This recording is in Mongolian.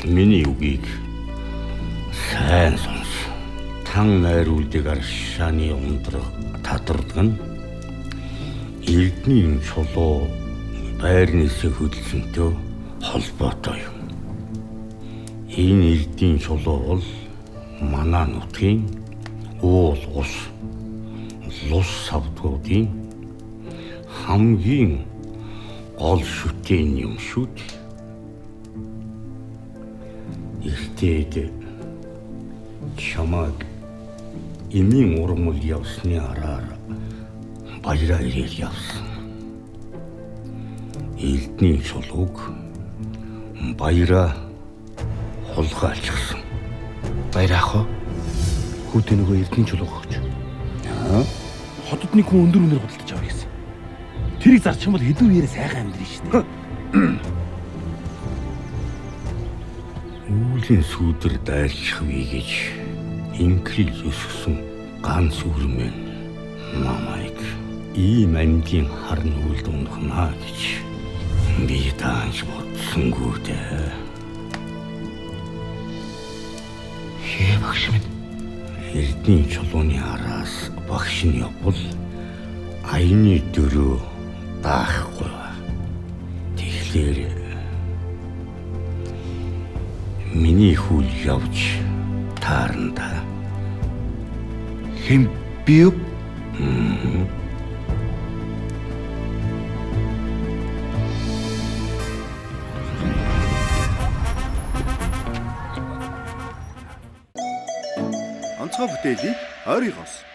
Миний үгийг сайн сонс. Тан найруулдаг аршааны ундраг тадардаг нь Эрдэнийн чулуу байрнээсээ хөдөлсөнтэй холбоотой юм. Энэ Эрдэнийн чулуу бол манай нутгийн уул ус лус савдгуудын хамгийн гол шүтэн юм шүү дээ. Ихтэйд чамаг эмийн урмал явсны араар баяраа ирэл явсан. Эрдэнийн чулууг баяраа хулгайлчихсан. Баяр ах уу? Хүүдээ нөгөө Эрдэнийн чулууг өгч. Хотод нэг хүн өндөр өнөр худалдаж авъя гэсэн. Тэрийг зарчих юм бол хэдэн үеэрээ сайхан амьдрын шүү дээ. Үүлэн сүудэр дайрчих вэ гэж инкрил өсгсөн ганц үрмэн намайг ийм амьдын харн үлд унахнаа гэж би таанч бодсонгүй дээ. Хээ багш минь. Эрдэнийн чулууны араас багш нь явбал аяны дөрөө даахгүй. Тэгэхээр миний хүл явж таарна. Хэм би юу? Онцгой бүтээлийг ойрын хос